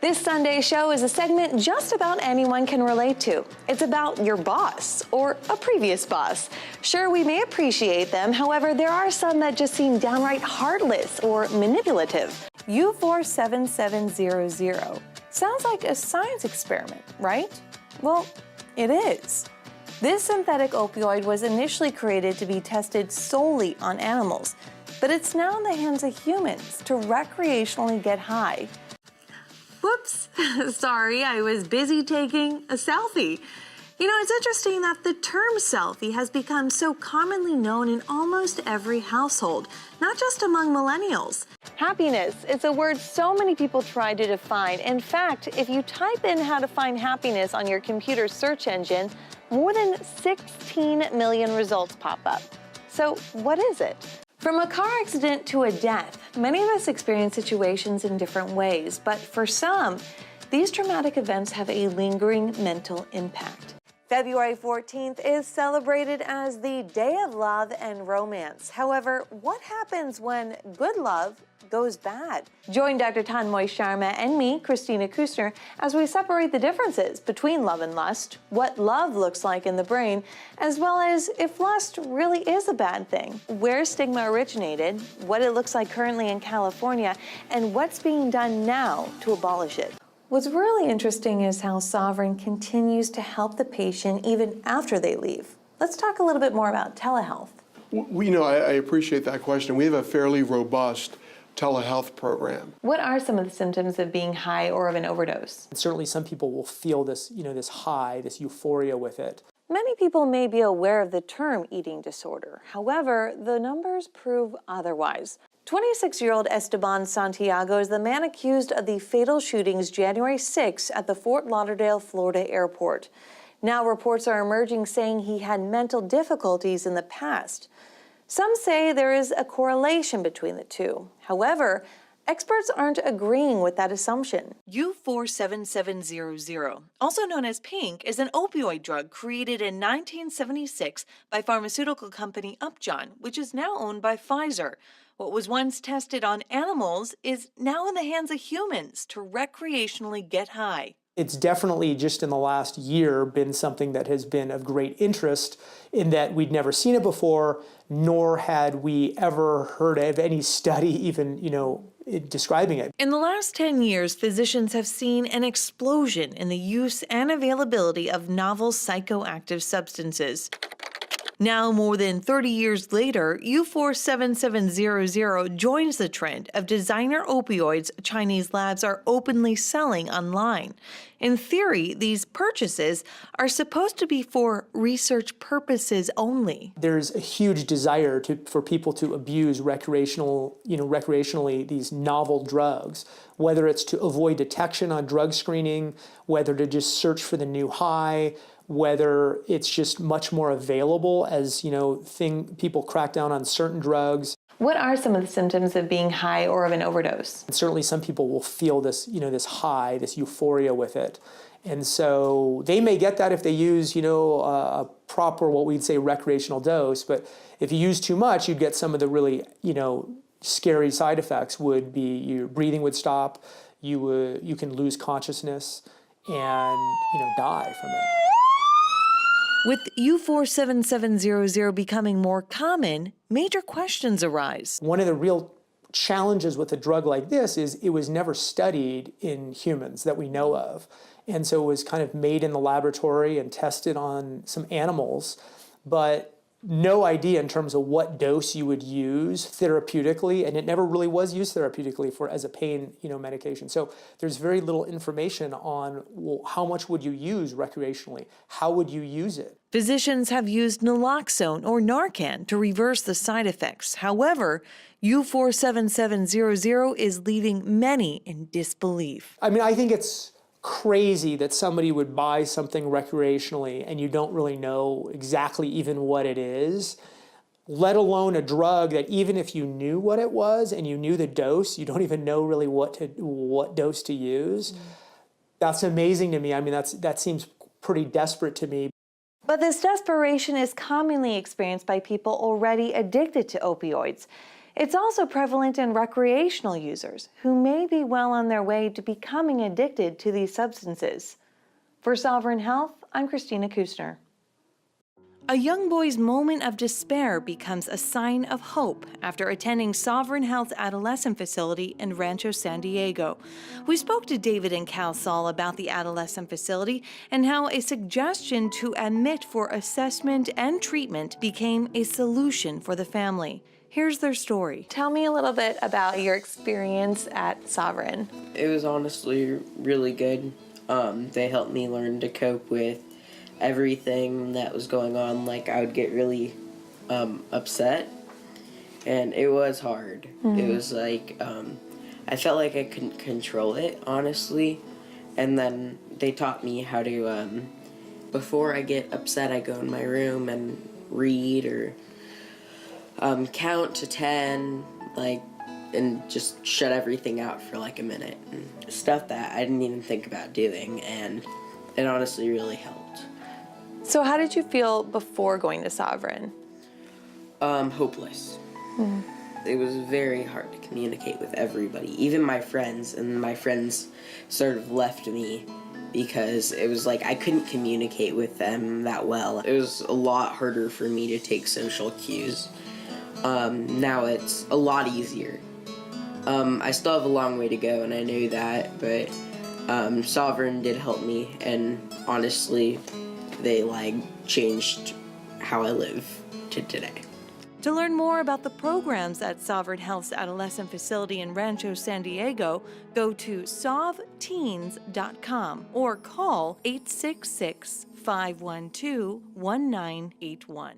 This Sunday show is a segment just about anyone can relate to. It's about your boss or a previous boss. Sure, we may appreciate them. However, there are some that just seem downright heartless or manipulative. U47700 sounds like a science experiment, right? Well, it is. This synthetic opioid was initially created to be tested solely on animals, but it's now in the hands of humans to recreationally get high. Whoops, sorry, I was busy taking a selfie. You know, it's interesting that the term selfie has become so commonly known in almost every household, not just among millennials. Happiness is a word so many people try to define. In fact, if you type in how to find happiness on your computer search engine, more than 16 million results pop up. So what is it? From a car accident to a death, many of us experience situations in different ways, but for some, these traumatic events have a lingering mental impact. February 14th is celebrated as the Day of Love and Romance. However, what happens when good love goes bad? Join Dr. Tanmoy Sharma and me, Kristina Kuestner, as we separate the differences between love and lust, what love looks like in the brain, as well as if lust really is a bad thing, where stigma originated, what it looks like currently in California, and what's being done now to abolish it. What's really interesting is how Sovereign continues to help the patient even after they leave. Let's talk a little bit more about telehealth. I appreciate that question. We have a fairly robust telehealth program. What are some of the symptoms of being high or of an overdose? Certainly some people will feel this, this high, this euphoria with it. Many people may be aware of the term eating disorder. However, the numbers prove otherwise. 26-year-old Esteban Santiago is the man accused of the fatal shootings January 6 at the Fort Lauderdale, Florida airport. Now reports are emerging saying he had mental difficulties in the past. Some say there is a correlation between the two. However, experts aren't agreeing with that assumption. U47700, also known as pink, is an opioid drug created in 1976 by pharmaceutical company Upjohn, which is now owned by Pfizer. What was once tested on animals is now in the hands of humans to recreationally get high. It's definitely just in the last year been something that has been of great interest in that we'd never seen it before, nor had we ever heard of any study even, describing it. In the last 10 years, physicians have seen an explosion in the use and availability of novel psychoactive substances. Now, more than 30 years later, U47700 joins the trend of designer opioids Chinese labs are openly selling online. In theory, these purchases are supposed to be for research purposes only. There's a huge desire for people to abuse recreationally these novel drugs, whether it's to avoid detection on drug screening, whether to just search for the new high, whether it's just much more available as, people crack down on certain drugs. What are some of the symptoms of being high or of an overdose? And certainly some people will feel this, this high, this euphoria with it. And so they may get that if they use, a proper, what we'd say, recreational dose. But if you use too much, you'd get some of the really, scary side effects would be your breathing would stop, you can lose consciousness and, die from it. With U47700 becoming more common, major questions arise. One of the real challenges with a drug like this is it was never studied in humans that we know of. And so it was kind of made in the laboratory and tested on some animals, but no idea in terms of what dose you would use therapeutically, and it never really was used therapeutically as a pain, medication. So there's very little information on how much would you use recreationally, how would you use it. Physicians have used naloxone or Narcan to reverse the side effects. However, U47700 is leaving many in disbelief. I think it's crazy that somebody would buy something recreationally and you don't really know exactly even what it is, let alone a drug that even if you knew what it was and you knew the dose, you don't even know really what dose to use. That's amazing to me. That seems pretty desperate to me. But this desperation is commonly experienced by people already addicted to opioids. It's also prevalent in recreational users who may be well on their way to becoming addicted to these substances. For Sovereign Health, I'm Kristina Kuestner. A young boy's moment of despair becomes a sign of hope after attending Sovereign Health's adolescent facility in Rancho San Diego. We spoke to David and Cal Saul about the adolescent facility and how a suggestion to admit for assessment and treatment became a solution for the family. Here's their story. Tell me a little bit about your experience at Sovereign. It was honestly really good. They helped me learn to cope with everything that was going on. Like, I would get really upset, and it was hard. It was like, I felt like I couldn't control it, honestly. And then they taught me how to, before I get upset, I go in my room and read or count to 10, and just shut everything out for like a minute. And stuff that I didn't even think about doing, and it honestly really helped. So how did you feel before going to Sovereign? Hopeless. It was very hard to communicate with everybody, even my friends, and my friends sort of left me because it was like I couldn't communicate with them that well. It was a lot harder for me to take social cues. Now it's a lot easier. I still have a long way to go, and I knew that, but Sovereign did help me, and honestly, they changed how I live to today. To learn more about the programs at Sovereign Health's adolescent facility in Rancho San Diego, go to sovteens.com or call 866-512-1981.